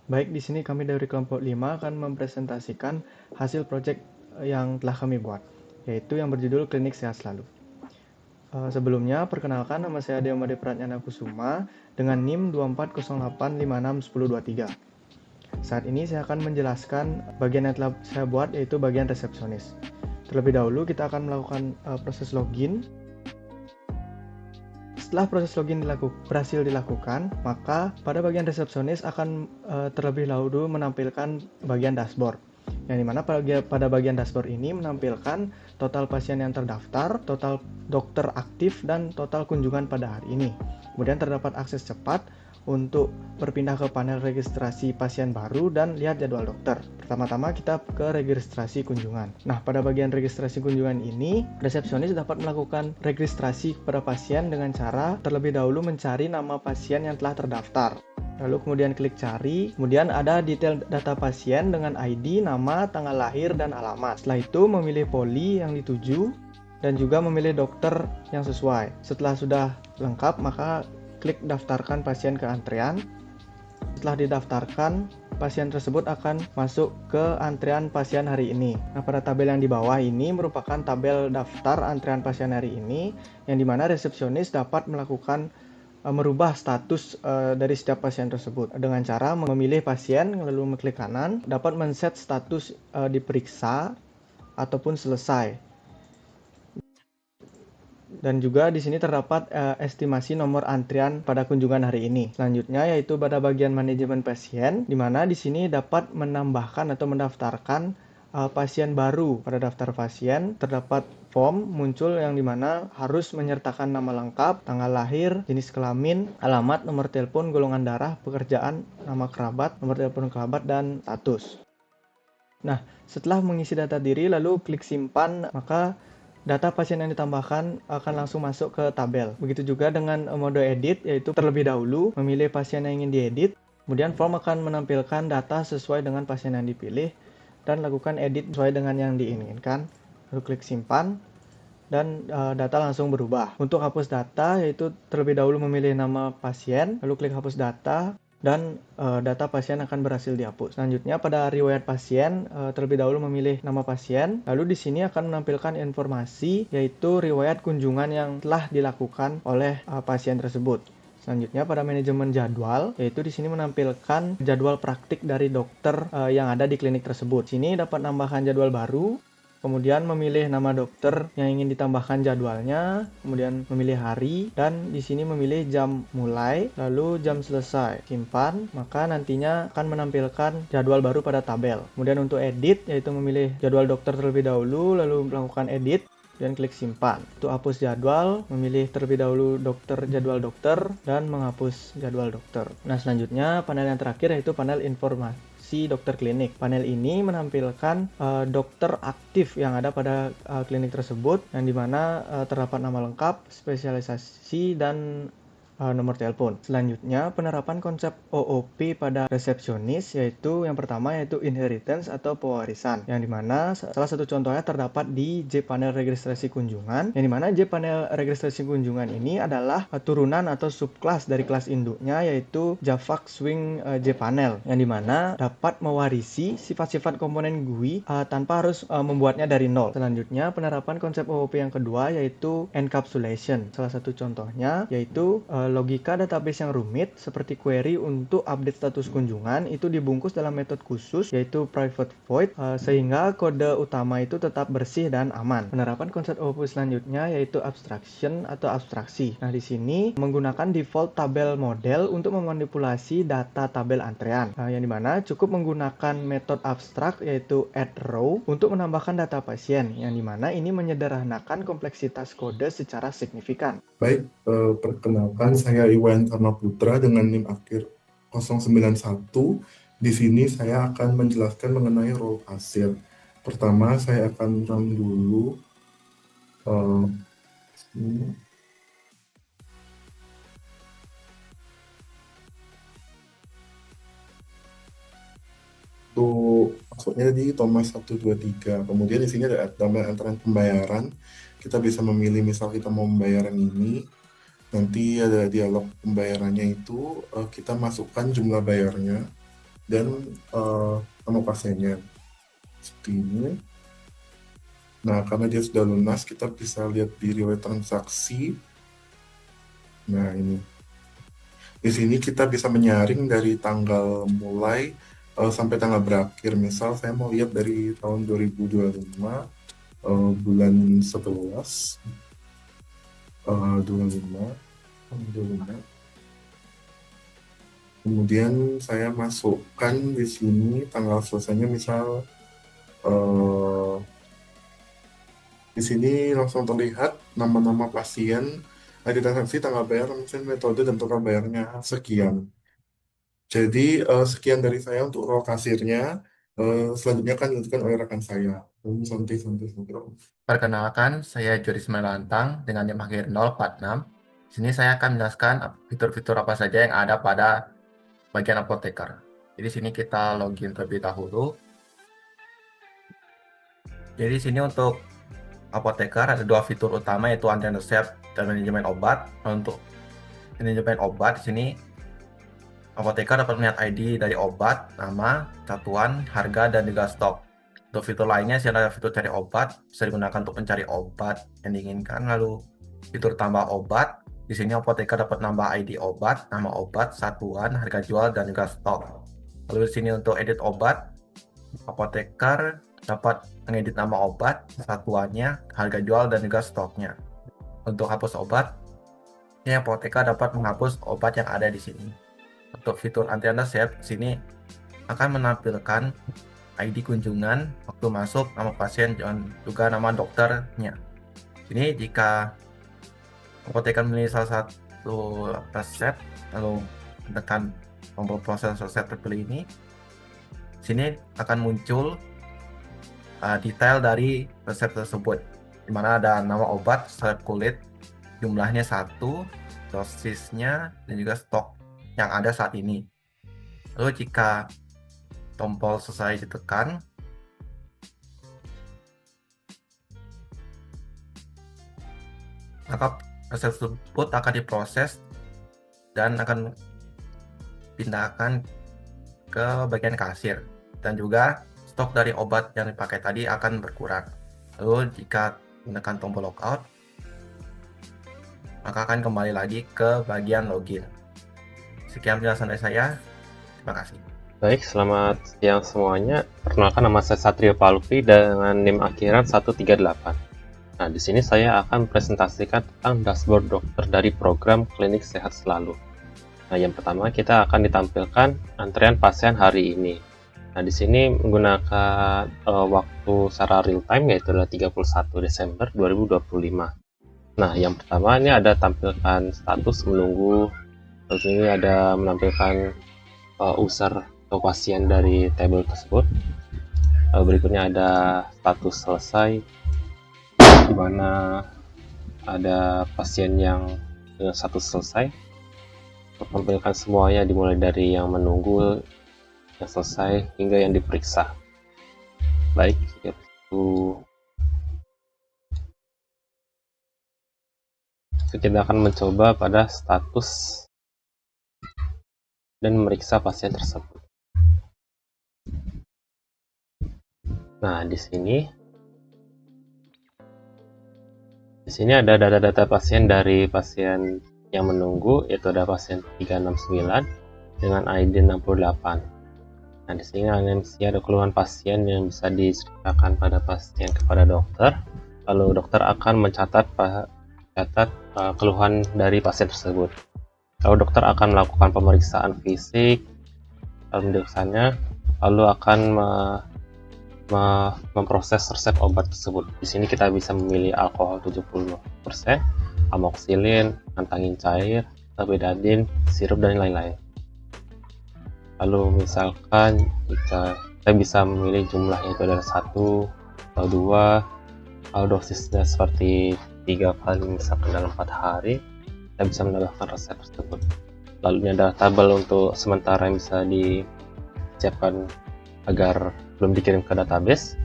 Baik, di sini kami dari kelompok 5 akan mempresentasikan hasil proyek yang telah kami buat, yaitu yang berjudul Klinik Sehat Selalu. Sebelumnya, perkenalkan, nama saya Deomade Pratnyana Kusuma dengan NIM 2408561023. Saat ini saya akan menjelaskan bagian yang telah saya buat, yaitu bagian resepsionis. Terlebih dahulu kita akan melakukan proses login. Setelah proses login berhasil dilakukan, maka pada bagian resepsionis akan terlebih dahulu menampilkan bagian dashboard. Yang dimana pada bagian dashboard ini menampilkan total pasien yang terdaftar, total dokter aktif, dan total kunjungan pada hari ini. Kemudian terdapat akses cepat untuk berpindah ke panel registrasi pasien baru dan lihat jadwal dokter. Pertama-tama kita ke registrasi kunjungan. Nah, pada bagian registrasi kunjungan ini, resepsionis dapat melakukan registrasi kepada pasien dengan cara terlebih dahulu mencari nama pasien yang telah terdaftar. Lalu kemudian klik cari, kemudian ada detail data pasien dengan ID, nama, tanggal lahir, dan alamat. Setelah itu memilih poli yang dituju dan juga memilih dokter yang sesuai. Setelah sudah lengkap, maka klik daftarkan pasien ke antrean. Setelah didaftarkan, pasien tersebut akan masuk ke antrean pasien hari ini. Nah, pada tabel yang di bawah ini merupakan tabel daftar antrean pasien hari ini, yang dimana resepsionis dapat melakukan merubah status dari setiap pasien tersebut dengan cara memilih pasien lalu mengklik kanan, dapat men-set status diperiksa ataupun selesai. Dan juga di sini terdapat estimasi nomor antrian pada kunjungan hari ini. Selanjutnya yaitu pada bagian manajemen pasien, di mana di sini dapat menambahkan atau mendaftarkan pasien baru. Pada daftar pasien terdapat form muncul yang dimana harus menyertakan nama lengkap, tanggal lahir, jenis kelamin, alamat, nomor telepon, golongan darah, pekerjaan, nama kerabat, nomor telepon kerabat, dan status. Nah, setelah mengisi data diri lalu klik simpan, maka data pasien yang ditambahkan akan langsung masuk ke tabel. Begitu juga dengan mode edit, yaitu terlebih dahulu memilih pasien yang ingin diedit, kemudian form akan menampilkan data sesuai dengan pasien yang dipilih, dan lakukan edit sesuai dengan yang diinginkan. Lalu klik simpan, dan data langsung berubah. Untuk hapus data, yaitu terlebih dahulu memilih nama pasien, lalu klik hapus data, dan data pasien akan berhasil dihapus. Selanjutnya pada riwayat pasien, terlebih dahulu memilih nama pasien, lalu di sini akan menampilkan informasi yaitu riwayat kunjungan yang telah dilakukan oleh pasien tersebut. Selanjutnya pada manajemen jadwal, yaitu di sini menampilkan jadwal praktik dari dokter yang ada di klinik tersebut. Sini dapat tambahkan jadwal baru, kemudian memilih nama dokter yang ingin ditambahkan jadwalnya, kemudian memilih hari, dan di sini memilih jam mulai, lalu jam selesai. Simpan, maka nantinya akan menampilkan jadwal baru pada tabel. Kemudian untuk edit, yaitu memilih jadwal dokter terlebih dahulu, lalu melakukan edit, dan klik simpan. Untuk hapus jadwal, memilih terlebih dahulu jadwal dokter, dan menghapus jadwal dokter. Nah, selanjutnya panel yang terakhir yaitu panel informasi dokter klinik. Panel ini menampilkan dokter aktif yang ada pada klinik tersebut, yang dimana terdapat nama lengkap, spesialisasi, dan nomor telepon. Selanjutnya, penerapan konsep OOP pada resepsionis, yaitu yang pertama yaitu inheritance atau pewarisan, yang dimana salah satu contohnya terdapat di J-panel registrasi kunjungan, yang dimana J-panel registrasi kunjungan ini adalah turunan atau subkelas dari kelas induknya, yaitu Javac Swing J-panel, yang dimana dapat mewarisi sifat-sifat komponen GUI tanpa harus membuatnya dari nol. Selanjutnya, penerapan konsep OOP yang kedua yaitu encapsulation. Salah satu contohnya yaitu logika database yang rumit seperti query untuk update status kunjungan itu dibungkus dalam metode khusus yaitu private void sehingga kode utama itu tetap bersih dan aman. Penerapan konsep OOP selanjutnya yaitu abstraction atau abstraksi. Nah, di sini menggunakan default tabel model untuk memanipulasi data tabel antrean. Yang dimana cukup menggunakan metode abstrak yaitu add row untuk menambahkan data pasien, yang dimana ini menyederhanakan kompleksitas kode secara signifikan. Baik, perkenalkan saya Iwan Karna Putra dengan NIM akhir 091. Di sini saya akan menjelaskan mengenai role kasir. Pertama, saya akan run dulu. Untuk maksudnya di Thomas 123. Kemudian di sini ada tabel antrean pembayaran. Kita bisa memilih misal kita mau membayar ini. Nanti ada dialog pembayarannya itu kita masukkan jumlah bayarnya. dan nama pasiennya seperti ini. Nah, karena dia sudah lunas, kita bisa lihat di riwayat transaksi. Nah, ini. Di sini kita bisa menyaring dari tanggal mulai sampai tanggal berakhir. Misal saya mau lihat dari tahun 2025, bulan 11, 25. Kemudian saya masukkan di sini tanggal selesainya, misal di sini langsung terlihat nama-nama pasien, ID transaksi, tanggal bayar, mesin, metode, dan total bayarnya sekian. Jadi sekian dari saya untuk role kasirnya. Selanjutnya akan dilanjutkan oleh rekan saya. Santai. Perkenalkan, saya Jody Melantang dengan NIM akhir 046. Di sini saya akan menjelaskan fitur-fitur apa saja yang ada pada bagian apoteker. Jadi di sini kita login terlebih dahulu. Jadi di sini untuk apoteker ada dua fitur utama, yaitu antrian resep dan manajemen obat. Untuk manajemen obat di sini apoteker dapat melihat ID dari obat, nama, satuan, harga, dan juga stok. Untuk fitur lainnya, ada fitur cari obat, bisa digunakan untuk mencari obat yang diinginkan. Lalu fitur tambah obat, di sini apoteker dapat nambah ID obat, nama obat, satuan, harga jual, dan juga stok. Lalu di sini untuk edit obat, apoteker dapat mengedit nama obat, satuannya, harga jual, dan juga stoknya. Untuk hapus obat, ini apoteker dapat menghapus obat yang ada di sini. Untuk fitur antrian resep, sini akan menampilkan ID kunjungan, waktu masuk, nama pasien, dan juga nama dokternya. Ini jika apoteker memilih salah satu resep, lalu tekan tombol proses resep terpilih ini, sini akan muncul detail dari resep tersebut, di mana ada nama obat, resep kulit, jumlahnya 1, dosisnya, dan juga stok yang ada saat ini. Lalu jika tombol selesai ditekan, maka resep tersebut akan diproses dan akan pindahkan ke bagian kasir, dan juga stok dari obat yang dipakai tadi akan berkurang. Lalu jika menekan tombol logout, maka akan kembali lagi ke bagian login. Sekian penjelasan dari saya. Terima kasih. Baik, selamat siang semuanya. Perkenalkan, nama saya Satrio Palvi dengan NIM akhiran 138. Nah, di sini saya akan presentasikan tentang dashboard dokter dari program Klinik Sehat Selalu. Nah, yang pertama kita akan ditampilkan antrean pasien hari ini. Nah, di sini menggunakan waktu secara real time, yaitu adalah 31 Desember 2025. Nah, yang pertama ini ada tampilkan status menunggu. Terus ini ada menampilkan user atau pasien dari tabel tersebut. Berikutnya ada status selesai, di mana ada pasien yang status selesai. Tampilkan semuanya dimulai dari yang menunggu, yang selesai, hingga yang diperiksa. Baik, itu kita akan mencoba pada status dan memeriksa pasien tersebut. Nah, di sini ada data-data pasien dari pasien yang menunggu, yaitu ada pasien 369 dengan ID 68. Nah, di sini ada keluhan pasien yang bisa diceritakan pada pasien kepada dokter. Lalu dokter akan mencatat keluhan dari pasien tersebut. Lalu dokter akan melakukan pemeriksaan fisik, lalu akan memproses resep obat tersebut. Di sini kita bisa memilih alkohol 70%, amoxicillin, antangin cair, betadine, sirup, dan lain-lain. Lalu misalkan jika kita bisa memilih jumlahnya itu adalah 1 atau 2, kalau dosisnya seperti 3 kali misalkan dalam 4 hari, kita bisa menambahkan resep tersebut. Lalu ini ada tabel untuk sementara yang bisa disiapkan agar belum dikirim ke database,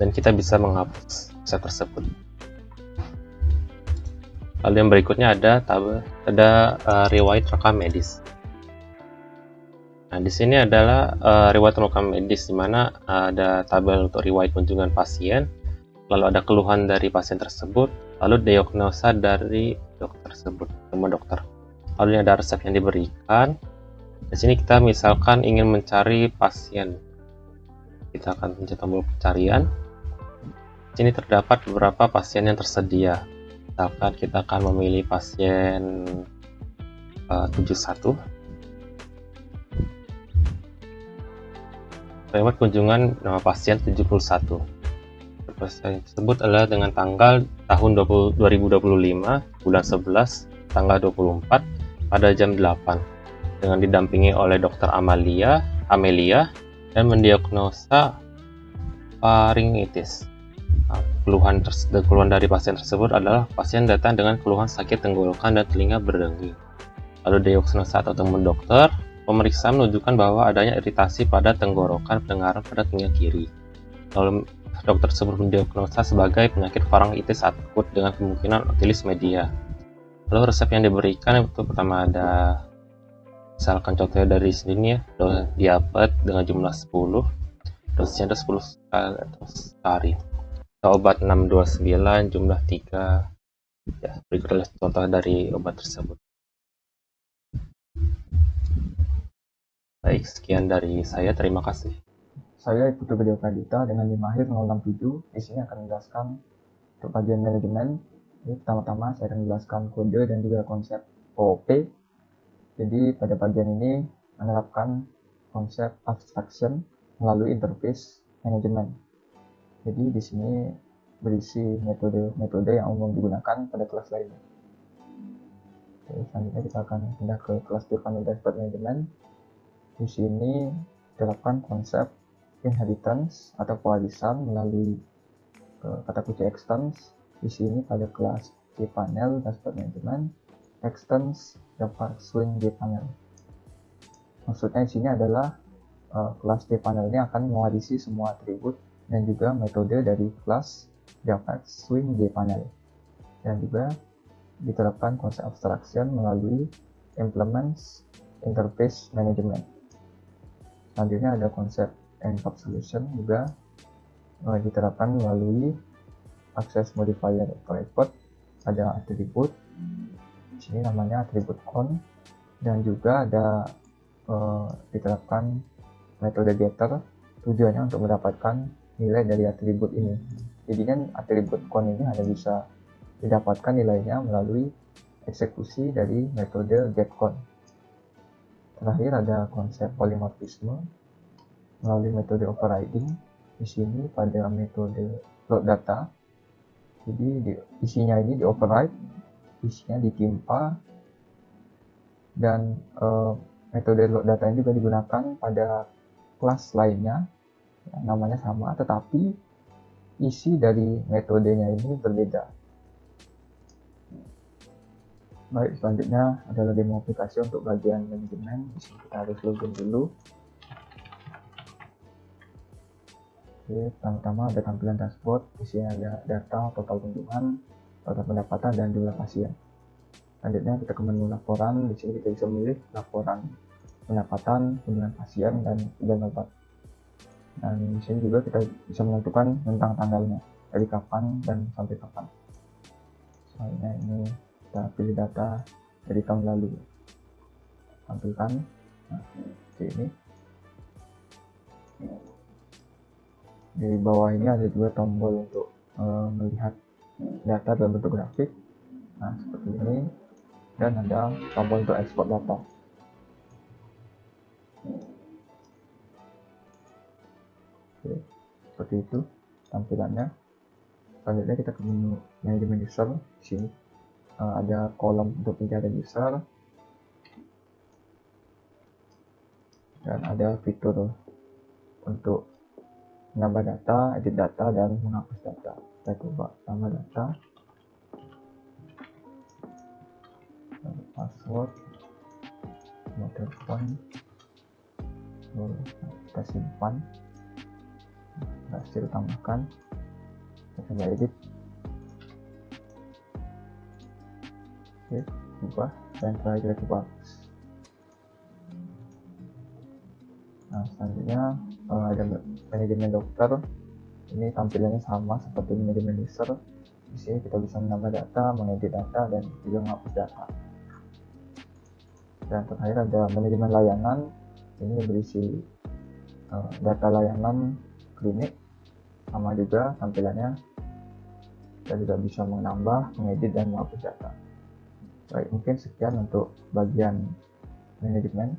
dan kita bisa menghapus resep tersebut. Lalu yang berikutnya ada riwayat rekam medis. Nah, di sini adalah riwayat rekam medis, di mana ada tabel untuk riwayat kunjungan pasien, lalu ada keluhan dari pasien tersebut, lalu diagnosa dari dokter tersebut, sama dokter. Lalu ini ada resep yang diberikan. Di sini kita misalkan ingin mencari pasien, kita akan pencet tombol pencarian. Di sini terdapat beberapa pasien yang tersedia. Misalkan kita akan memilih pasien 71. Riwayat kunjungan nama pasien 71. Pasien tersebut adalah dengan tanggal tahun 2025, bulan 11, tanggal 24, pada jam 8, dengan didampingi oleh dokter Amelia, dan mendiagnosa faringitis. Nah, keluhan dari pasien tersebut adalah pasien datang dengan keluhan sakit tenggorokan dan telinga berdengi. Lalu diagnosa atau temuan dokter, pemeriksaan menunjukkan bahwa adanya iritasi pada tenggorokan pendengaran pada telinga kiri. Lalu dokter tersebut mendiagnosa sebagai penyakit faringitis akut dengan kemungkinan otitis media. Lalu resep yang diberikan itu pertama ada, misalkan contohnya dari sini ya, diabet dengan jumlah 10, dosisnya ada 10 hari. Obat 629 jumlah 3. Ya, berikut adalah contoh dari obat tersebut. Baik, sekian dari saya. Terima kasih. Saya Putu Gede Pradita dengan NIM akhir 067. Di sini akan menjelaskan untuk bagian manajemen. Jadi pertama-tama saya akan menjelaskan kode dan juga konsep OOP. Jadi pada bagian ini menerapkan konsep abstraction melalui interface manajemen. Jadi di sini berisi metode-metode yang umum digunakan pada kelas lainnya. Oke, selanjutnya kita akan pindah ke kelas Defined Dashboard Management. Di sini diterapkan konsep inheritance atau pewarisan melalui kata kunci extends. Di sini pada kelas cPanel Dashboard Management, extends dapat swing cPanel. Maksudnya di sini adalah kelas cPanel ini akan mewarisi semua atribut dan juga metode dari kelas dapat swing cPanel. Dan juga diterapkan konsep abstraction melalui implements interface management. Selanjutnya ada konsep encapsulation juga diterapkan melalui access modifier private. Ada atribut, di sini namanya atribut con, dan juga ada diterapkan metode getter, tujuannya untuk mendapatkan nilai dari atribut ini. Jadi kan atribut con ini hanya bisa didapatkan nilainya melalui eksekusi dari metode getCon. Terakhir ada konsep polymorphisme melalui metode overriding. Di sini pada metode load data, jadi isinya ini di override, isinya ditimpa, dan metode load data ini juga digunakan pada kelas lainnya, namanya sama, tetapi isi dari metodenya ini berbeda. Baik, selanjutnya adalah demo aplikasi untuk bagian manajemen. Di sini kita harus login dulu. Oke, pertama-tama ada tampilan dashboard. Di sini ada data, total kunjungan, total pendapatan, dan jumlah pasien. Selanjutnya kita ke menu laporan. Di sini kita bisa memilih laporan pendapatan, kunjungan pasien, dan obat. Dan di sini juga kita bisa menentukan tentang tanggalnya, dari kapan dan sampai kapan. Soalnya ini kita pilih data dari tahun lalu, tampilkan. Nah, seperti ini. Di bawah ini ada juga tombol untuk melihat data dalam bentuk grafik. Nah, seperti ini. Dan ada tombol untuk ekspor data. Oke, seperti itu tampilannya. Selanjutnya kita ke menu manajemen user. Di sini ada kolom untuk pencarian user, dan ada fitur untuk menambah data, edit data, dan menghapus data. Kita coba tambah data, password, nomor telepon, kita simpan, berhasil tambahkan. Kita coba edit. Oke, ubah, dan terakhir kita coba hapus. Nah, selanjutnya ada manajemen dokter. Ini tampilannya sama seperti manajemen user. Di sini kita bisa menambah data, mengedit data, dan juga menghapus data. Dan terakhir ada manajemen layanan. Ini berisi data layanan klinik, sama juga tampilannya. Kita juga bisa menambah, mengedit, dan menghapus data. Baik, mungkin sekian untuk bagian manajemen.